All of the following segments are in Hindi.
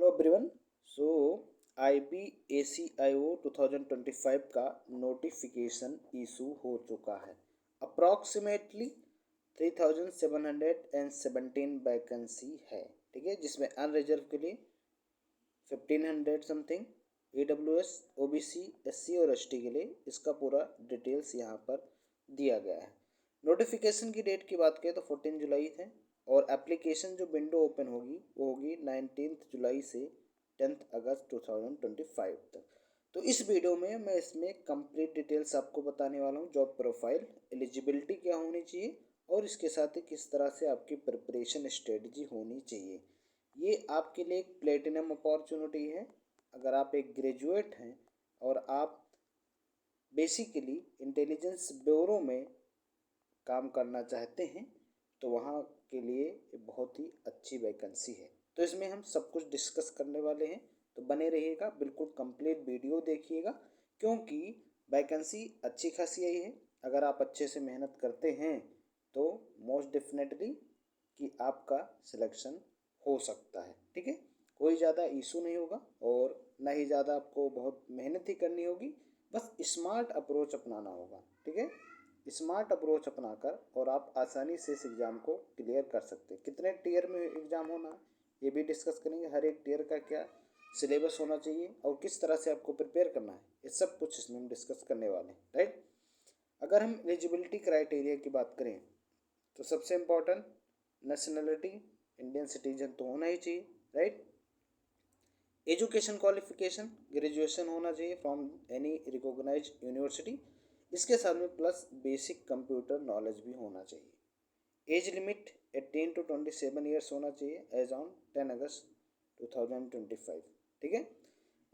एवरीवन। सो IBACIO 2025 का नोटिफिकेशन इशू हो चुका है। अप्रॉक्सीमेटली 3717 वैकेंसी है, ठीक है, जिसमें अनरिजर्व के लिए 1500 समथिंग, AWS, OBC, SC और ST के लिए इसका पूरा डिटेल्स यहाँ पर दिया गया है। नोटिफिकेशन की डेट की बात करें तो 14 जुलाई है और एप्लीकेशन जो विंडो ओपन होगी वो होगी 19 जुलाई से 10 अगस्त 2025 तक। तो इस वीडियो में मैं इसमें कंप्लीट डिटेल्स आपको बताने वाला हूँ। जॉब प्रोफाइल, एलिजिबिलिटी क्या होनी चाहिए और इसके साथ ही किस तरह से आपकी प्रिपरेशन स्ट्रेटजी होनी चाहिए। ये आपके लिए एक प्लेटिनम अपॉर्चुनिटी है। अगर आप एक ग्रेजुएट हैं और आप बेसिकली इंटेलिजेंस ब्यूरो में काम करना चाहते हैं तो वहाँ के लिए बहुत ही अच्छी वैकेंसी है। तो इसमें हम सब कुछ डिस्कस करने वाले हैं, तो बने रहिएगा, बिल्कुल कंप्लीट वीडियो देखिएगा क्योंकि वैकेंसी अच्छी खासी आई है। अगर आप अच्छे से मेहनत करते हैं तो मोस्ट डेफिनेटली कि आपका सिलेक्शन हो सकता है, ठीक है। कोई ज़्यादा इशू नहीं होगा और ना ही ज़्यादा आपको बहुत मेहनत ही करनी होगी, बस स्मार्ट अप्रोच अपनाना होगा, ठीक है। स्मार्ट अप्रोच अपनाकर और आप आसानी से इस एग्ज़ाम को क्लियर कर सकते हैं। कितने टीयर में एग्ज़ाम होना है ये भी डिस्कस करेंगे। हर एक टीयर का क्या सिलेबस होना चाहिए और किस तरह से आपको प्रिपेयर करना है, ये सब कुछ इसमें हम डिस्कस करने वाले हैं, राइट। अगर हम एलिजिबिलिटी क्राइटेरिया की बात करें तो सबसे इम्पोर्टेंट नेशनलिटी, इंडियन सिटीजन तो होना ही चाहिए, राइट। एजुकेशन क्वालिफिकेशन ग्रेजुएशन होना चाहिए फ्रॉम एनी रिकॉग्नाइज यूनिवर्सिटी। इसके साथ में प्लस बेसिक कंप्यूटर नॉलेज भी होना चाहिए। एज लिमिट 18 to 27 ईयर्स होना चाहिए एज ऑन 10 अगस्त 2025, ठीक है।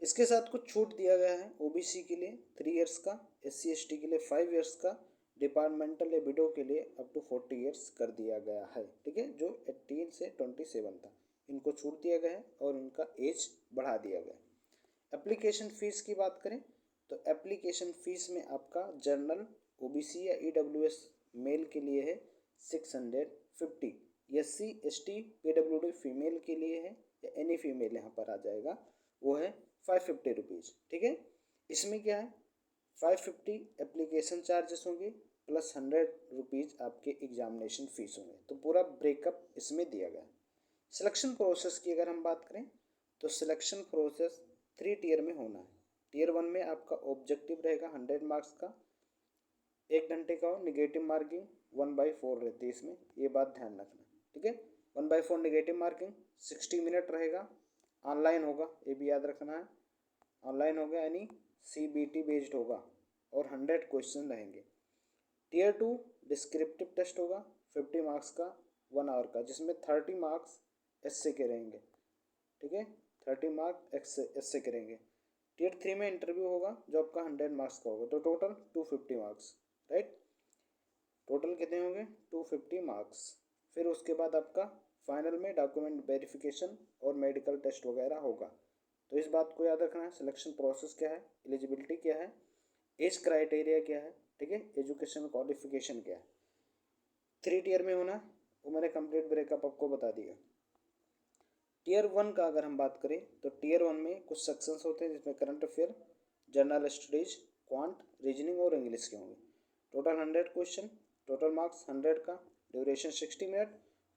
इसके साथ कुछ छूट दिया गया है। OBC के लिए 3 ईयर्स का, SC ST के लिए 5 ईयर्स का, डिपार्टमेंटल या विडो के लिए अप टू 40 ईयर्स कर दिया गया है, ठीक है। जो 18 से 27 था इनको छूट दिया गया है और इनका एज बढ़ा दिया गया है। एप्लीकेशन फ़ीस की बात करें तो एप्लीकेशन फ़ीस में आपका जनरल, OBC या EWS मेल के लिए है 650, SC ST PWD फीमेल के लिए है या एनी फीमेल यहाँ पर आ जाएगा, वो है 550 रुपीज़, ठीक है। इसमें क्या है 550 एप्लीकेशन चार्जेस होंगे प्लस 100 रुपीज़ आपके एग्जामिनेशन फ़ीस होंगे। तो पूरा ब्रेकअप इसमें दिया गया है। सिलेक्शन प्रोसेस की अगर हम बात करें तो सिलेक्शन प्रोसेस 3 टीयर में होना है। टीयर 1 में आपका ऑब्जेक्टिव रहेगा 100 मार्क्स का, 1 घंटे का हो। निगेटिव मार्किंग 1/4 रहती है इसमें, ये बात ध्यान रखना, ठीक है। 1/4 निगेटिव मार्किंग, 60 मिनट रहेगा, ऑनलाइन होगा, ये भी याद रखना है। ऑनलाइन होगा यानी CBT बेस्ड होगा और 100 क्वेश्चन रहेंगे। टीयर 2 डिस्क्रिप्टिव टेस्ट होगा 50 मार्क्स का, 1 आवर का, जिसमें 30 मार्क्स एसए के रहेंगे, ठीक है। 30 मार्क्स एसए के रहेंगे। टीयर 3 में इंटरव्यू होगा जो आपका 100 मार्क्स का होगा, तो टोटल 250 मार्क्स, राइट। टोटल कितने होंगे 250 मार्क्स। फिर उसके बाद आपका फाइनल में डॉक्यूमेंट वेरिफिकेशन और मेडिकल टेस्ट वगैरह होगा। तो इस बात को याद रखना है। सिलेक्शन प्रोसेस क्या है, एलिजिबिलिटी क्या है, एज क्राइटेरिया क्या है, ठीक है, एजुकेशन क्वालिफिकेशन क्या है। 3 टीयर में होना, वो मैंने कंप्लीट ब्रेकअप आपको बता दिया। टीयर 1 का अगर हम बात करें तो टीयर 1 में कुछ सेक्शंस होते हैं जिसमें current affair, general studies, quant, reasoning और इंग्लिश के होंगे। टोटल 100 क्वेश्चन, टोटल मार्क्स 100 का, ड्यूरेशन 60 मिनट,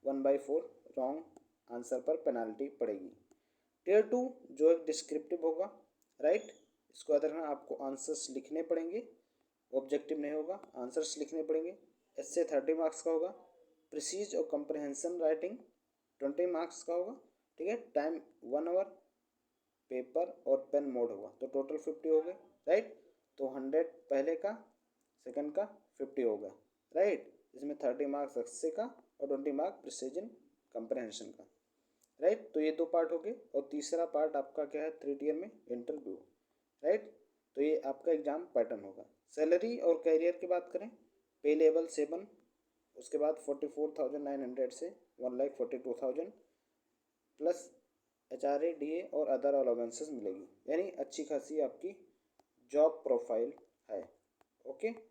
1/4 रॉन्ग आंसर पर पेनाल्टी पड़ेगी। टीयर 2 जो एक डिस्क्रिप्टिव होगा, राइट। इसको याद रखना, आपको आंसर्स लिखने पड़ेंगे, ऑब्जेक्टिव नहीं होगा, आंसर्स लिखने पड़ेंगे। इससे 30 मार्क्स का होगा। प्रिसीज और कंप्रहेंशन राइटिंग 20 मार्क्स का होगा, ठीक है। टाइम 1 आवर, पेपर और पेन मोड होगा, तो टोटल 50 हो गए, राइट। तो 100 पहले का, सेकंड का 50 हो गया, राइट। इसमें 30 मार्क्स एक्से का और 20 मार्क्स प्रिसीजन कंप्रहेंशन का, राइट। तो ये 2 पार्ट हो गए और तीसरा पार्ट आपका क्या है 3 टीयर में इंटरव्यू, राइट। तो ये आपका एग्जाम पैटर्न होगा। सैलरी और कैरियर की बात करें, पे लेवल 7, उसके बाद 44,900 से 1,42,000 प्लस HRA DA और अदर अलाउंसेस मिलेगी, यानी अच्छी खासी आपकी जॉब प्रोफाइल है, ओके।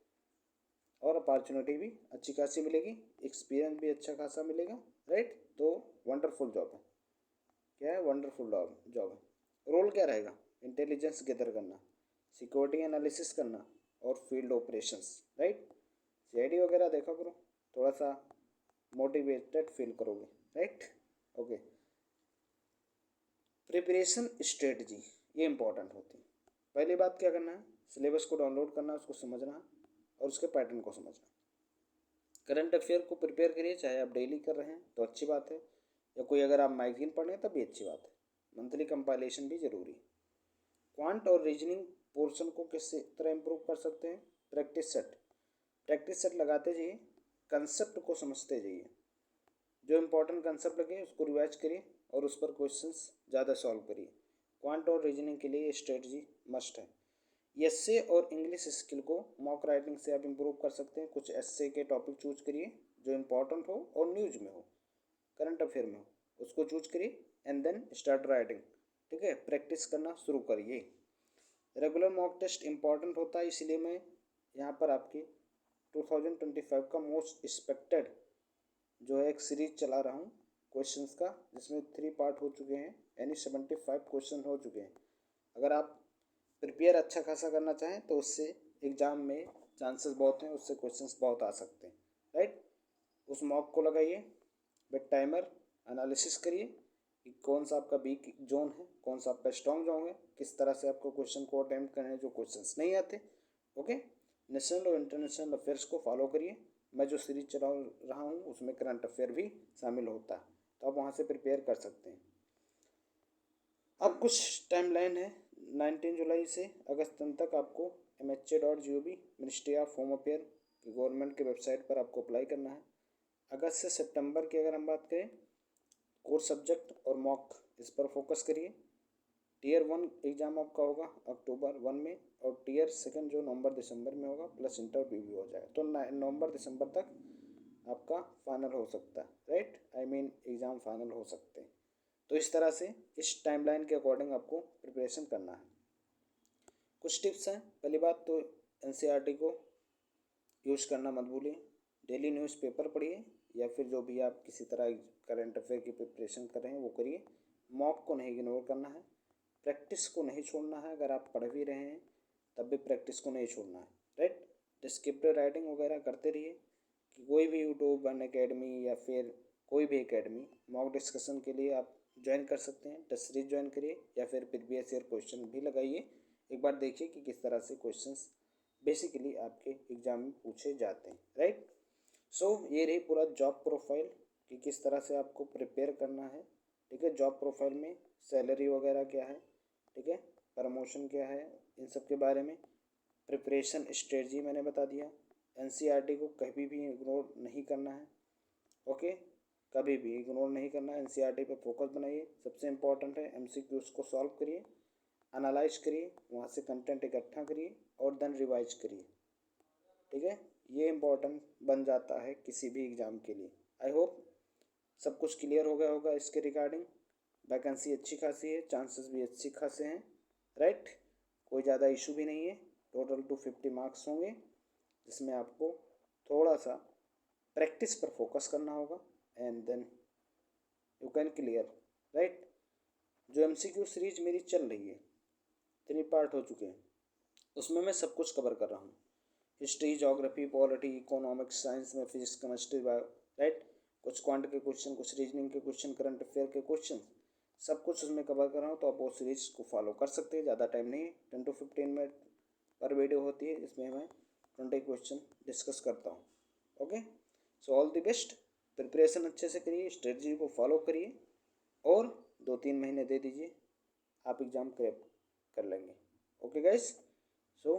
और अपॉर्चुनिटी भी अच्छी खासी मिलेगी, एक्सपीरियंस भी अच्छा खासा मिलेगा, राइट। तो वंडरफुल जॉब है। क्या है, वंडरफुल जॉब है। रोल क्या रहेगा, इंटेलिजेंस गैदर करना, सिक्योरिटी एनालिसिस करना और फील्ड ऑपरेशंस, राइट। सीआईडी वगैरह देखा करो, थोड़ा सा मोटिवेटेड फील करोगे, राइट। ओके, प्रिपरेशन स्ट्रेटजी ये इंपॉर्टेंट होती है। पहली बात क्या करना है, सिलेबस को डाउनलोड करना, उसको समझना और उसके पैटर्न को समझना। करंट अफेयर को प्रिपेयर करिए, चाहे आप डेली कर रहे हैं तो अच्छी बात है, या कोई अगर आप मैगजीन पढ़ रहे हैं तब भी अच्छी बात है। मंथली कंपाइलेशन भी ज़रूरी है। क्वांट और रीजनिंग पोर्शन को किस तरह इम्प्रूव कर सकते हैं, प्रैक्टिस सेट लगाते जाइए, कंसेप्ट को समझते जाइए, जो इम्पोर्टेंट कंसेप्ट लगे उसको रिवाइज करिए और उस पर क्वेश्चंस ज़्यादा सॉल्व करिए। क्वांट और रीजनिंग के लिए ये स्ट्रेटजी मस्ट है। एस्से और इंग्लिश स्किल को मॉक राइटिंग से आप इम्प्रूव कर सकते हैं। कुछ एस्से के टॉपिक चूज करिए जो इम्पोर्टेंट हो और न्यूज में हो, करंट अफेयर में हो, उसको चूज करिए एंड देन स्टार्ट राइटिंग। ठीक है, प्रैक्टिस करना शुरू करिए। रेगुलर मॉक टेस्ट इंपॉर्टेंट होता है, इसलिए मैं यहाँ पर आपकी 2025 का मोस्ट एक्सपेक्टेड जो है एक सीरीज चला रहा हूँ क्वेश्चंस का, जिसमें 3 पार्ट हो चुके हैं, यानी 75 क्वेश्चन हो चुके हैं। अगर आप प्रिपेयर अच्छा खासा करना चाहें तो उससे एग्ज़ाम में चांसेस बहुत हैं, उससे क्वेश्चंस बहुत आ सकते हैं, राइट। उस मॉक को लगाइए, विद टाइमर एनालिसिस करिए कि कौन सा आपका वीक जोन है, कौन सा आपका स्ट्रॉन्ग जोन है, किस तरह से आपको क्वेश्चन को अटेम्प्ट करने जो क्वेश्चंस नहीं आते। ओके, नेशनल और इंटरनेशनल अफेयर्स को फॉलो करिए। मैं जो सीरीज चला रहा हूँ उसमें करंट अफेयर भी शामिल होता है, तो आप वहाँ से प्रिपेयर कर सकते हैं। अब कुछ टाइमलाइन है, 19 जुलाई से अगस्त तक आपको MHA.gov ministry of home affair की गवर्नमेंट के वेबसाइट पर आपको अप्लाई करना है। अगस्त से सितंबर की अगर हम बात करें, कोर सब्जेक्ट और मॉक इस पर फोकस करिए। टीयर 1 एग्ज़ाम आपका होगा अक्टूबर 1 में, और टीयर 2 जो नवंबर दिसंबर में होगा, प्लस इंटरव्यू भी हो जाएगा, तो नवंबर दिसंबर तक आपका फाइनल हो सकता है, right. I mean exam final हो सकते हैं। तो इस तरह से इस टाइमलाइन के अकॉर्डिंग आपको प्रिपरेशन करना है। कुछ टिप्स हैं। पहली बात तो NCERT को यूज़ करना मत भूलिए। डेली न्यूज़पेपर पढ़िए, या फिर जो भी आप किसी तरह करंट अफेयर की प्रिपरेशन कर रहे हैं वो करिए। मॉक को नहीं इग्नोर करना है, प्रैक्टिस को नहीं छोड़ना है। अगर आप पढ़ भी रहे हैं तब भी प्रैक्टिस को नहीं छोड़ना है, राइट। डिस्क्रिप्टिव राइटिंग वगैरह करते रहिए। कि कोई भी यूट्यूब वन अकेडमी या फिर कोई भी अकेडमी मॉक डिस्कशन के लिए आप ज्वाइन कर सकते हैं। टेस्ट सीरीज ज्वाइन करिए या फिर प्रीवियस ईयर क्वेश्चन भी लगाइए, एक बार देखिए कि किस तरह से क्वेश्चंस बेसिकली आपके एग्जाम में पूछे जाते हैं, राइट। सो ये रही पूरा जॉब प्रोफाइल कि किस तरह से आपको प्रिपेयर करना है। ठीक है, जॉब प्रोफाइल में सैलरी वगैरह क्या है, ठीक है, प्रमोशन क्या है, इन सब के बारे में। प्रिपरेशन स्ट्रेटजी मैंने बता दिया। NCERT को कभी भी इग्नोर नहीं करना है, ओके, कभी भी इग्नोर नहीं करना है। NCERT पे फोकस बनाइए, सबसे इम्पोर्टेंट है। MCQs को सॉल्व करिए, एनालाइज करिए, वहाँ से कंटेंट इकट्ठा करिए और देन रिवाइज करिए। ठीक है, ये इम्पोर्टेंट बन जाता है किसी भी एग्ज़ाम के लिए। आई होप सब कुछ क्लियर हो गया होगा इसके रिगार्डिंग। वैकेंसी अच्छी खासी है, चांसेस भी अच्छी खासे हैं, राइट। कोई ज़्यादा इशू भी नहीं है। टोटल 250 मार्क्स होंगे, जिसमें आपको थोड़ा सा प्रैक्टिस पर फोकस करना होगा and then you can clear, right. जो MCQ सीरीज मेरी चल रही है, 3 पार्ट हो चुके हैं, उसमें मैं सब कुछ कवर कर रहा हूँ। History, geography, polity, economics, science में फिजिक्स, केमिस्ट्री, बायो, राइट। कुछ क्वांट के क्वेश्चन, कुछ रीजनिंग के क्वेश्चन, करंट अफेयर के क्वेश्चन, सब कुछ उसमें कवर कर रहा हूँ। तो आप वो सीरीज को फॉलो कर सकते हैं। ज़्यादा टाइम नहीं है, 10 to 15 मिनट पर वीडियो होती है, इसमें मैं 20 क्वेश्चन डिस्कस करता हूँ। Okay, so all the best. Preparation अच्छे से करिए, स्ट्रेटजी को फॉलो करिए और 2-3 महीने दे दीजिए, आप एग्ज़ाम क्रैक कर लेंगे। ओके गाइस, सो